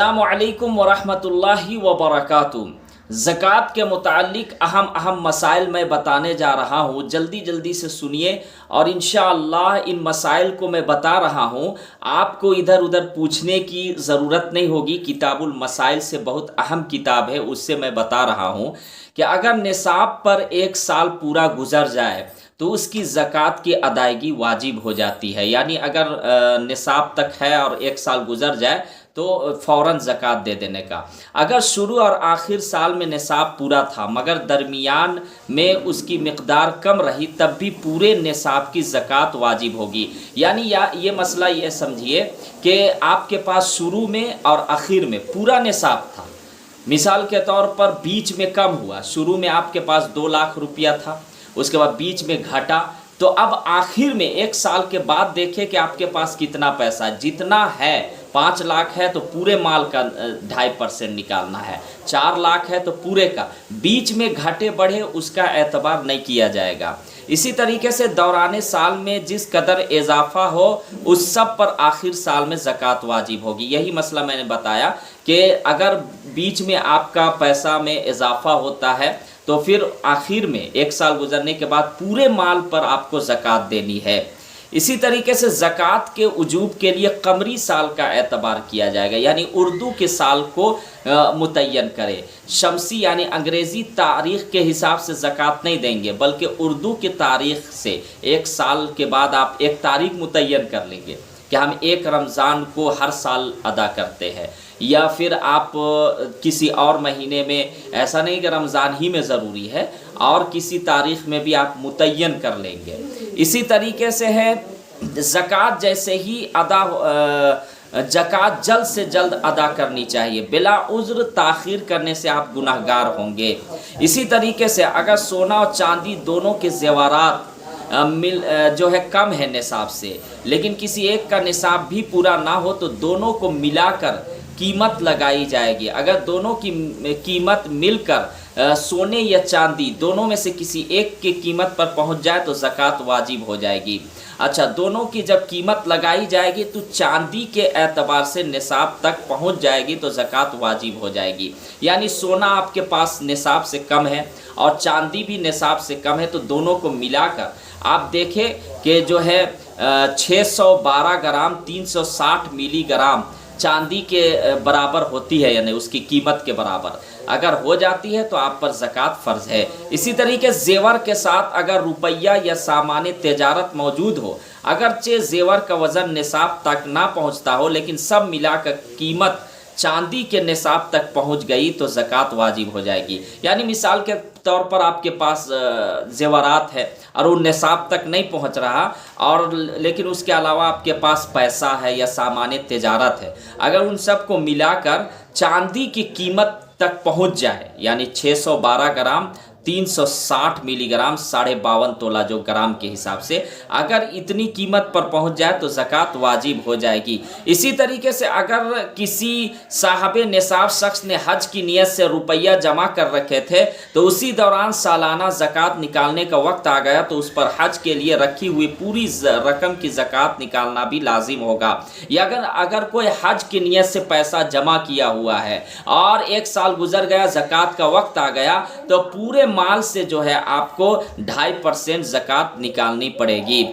अस्सलामु अलैकुम वरहमतुल्लाहि वबरकातुहू। ज़कात के मुताल्लिक अहम मसाइल मैं बताने जा रहा हूँ, जल्दी से सुनिए और इंशाअल्लाह इन मसाइल को मैं बता रहा हूँ, आपको इधर उधर पूछने की ज़रूरत नहीं होगी। किताबुल मसाइल से बहुत अहम किताब है, उससे मैं बता रहा हूँ कि अगर निसाब पर एक साल पूरा गुजर जाए तो उसकी ज़कात की अदायगी वाजिब हो जाती है। यानी अगर निसाब तक है और एक साल गुजर जाए तो फ़ौरन ज़कात दे देने का। अगर शुरू और आखिर साल में निसाब पूरा था मगर दरमियान में उसकी मिक़दार कम रही, तब भी पूरे निसाब की ज़कात वाजिब होगी। यानी ये मसला ये समझिए कि आपके पास शुरू में और आखिर में पूरा निसाब था। मिसाल के तौर पर बीच में कम हुआ, शुरू में आपके पास 2 लाख रुपया था, उसके बाद बीच में घटा, तो अब आखिर में एक साल के बाद देखें कि आपके पास कितना पैसा, जितना है 5 लाख है तो पूरे माल का 2.5% निकालना है, 4 लाख है तो पूरे का, बीच में घटे बढ़े उसका एतबार नहीं किया जाएगा। इसी तरीके से दौराने साल में जिस कदर इजाफा हो उस सब पर आखिर साल में ज़कात वाजिब होगी। यही मसला मैंने बताया कि अगर बीच में आपका पैसा में इजाफा होता है तो फिर आखिर में एक साल गुजरने के बाद पूरे माल पर आपको ज़कात देनी है। इसी तरीके से ज़कात के उजूब के लिए कमरी साल का एतबार किया जाएगा, यानी उर्दू के साल को मुतय्यन करे। शमसी यानी अंग्रेज़ी तारीख़ के हिसाब से ज़कात नहीं देंगे, बल्कि उर्दू की तारीख़ से एक साल के बाद आप एक तारीख़ मुतय्यन कर लेंगे कि हम 1 रमज़ान को हर साल अदा करते हैं, या फिर आप किसी और महीने में, ऐसा नहीं कि रमज़ान ही में ज़रूरी है, और किसी तारीख़ में भी आप मुतय्यन कर लेंगे। इसी तरीके से है ज़कात जैसे ही ज़कात जल्द से जल्द अदा करनी चाहिए, बिला उज़्र ताख़ीर करने से आप गुनहगार होंगे। इसी तरीके से अगर सोना और चांदी दोनों के ज़ेवरात जो है कम है निसाब से, लेकिन किसी एक का निसाब भी पूरा ना हो तो दोनों को मिलाकर कीमत लगाई जाएगी। अगर दोनों की कीमत मिलकर सोने या चांदी दोनों में से किसी एक की कीमत पर पहुंच जाए तो ज़कात वाजिब हो जाएगी। अच्छा, दोनों की जब कीमत लगाई जाएगी तो चांदी के एतबार से निसाब तक पहुंच जाएगी तो ज़कात वाजिब हो जाएगी। यानी सोना आपके पास निसाब से कम है और चांदी भी निसाब से कम है, तो दोनों को मिलाकर आप देखें कि जो है 612 ग्राम 360 मिलीग्राम चांदी के बराबर होती है, यानी उसकी कीमत के बराबर अगर हो जाती है तो आप पर ज़कात फ़र्ज़ है। इसी तरीके ज़ेवर के साथ अगर रुपया या सामान तिजारत मौजूद हो, अगरचे ज़ेवर का वज़न निसाब तक ना पहुंचता हो, लेकिन सब मिलाकर कीमत चांदी के निसाब तक पहुंच गई तो ज़कात वाजिब हो जाएगी। यानी मिसाल के तौर पर आपके पास ज़ेवरात है और वो निसाब तक नहीं पहुंच रहा, और लेकिन उसके अलावा आपके पास पैसा है या सामान तिजारत है, अगर उन सब को मिलाकर चांदी की कीमत तक पहुंच जाए, यानी 612 ग्राम 360 मिलीग्राम 52.5 तोला जो ग्राम के हिसाब से, अगर इतनी कीमत पर पहुंच जाए तो ज़कात वाजिब हो जाएगी। इसी तरीके से अगर किसी साहबे निसाब शख्स ने हज की नीयत से रुपया जमा कर रखे थे तो उसी दौरान सालाना ज़कात निकालने का वक्त आ गया तो उस पर हज के लिए रखी हुई पूरी रकम की ज़कात निकालना भी लाजिम होगा। या अगर कोई हज की नीयत से पैसा जमा किया हुआ है और एक साल गुजर गया, ज़कात का वक्त आ गया, तो पूरे माल से जो है आपको 2.5% ज़कात निकालनी पड़ेगी।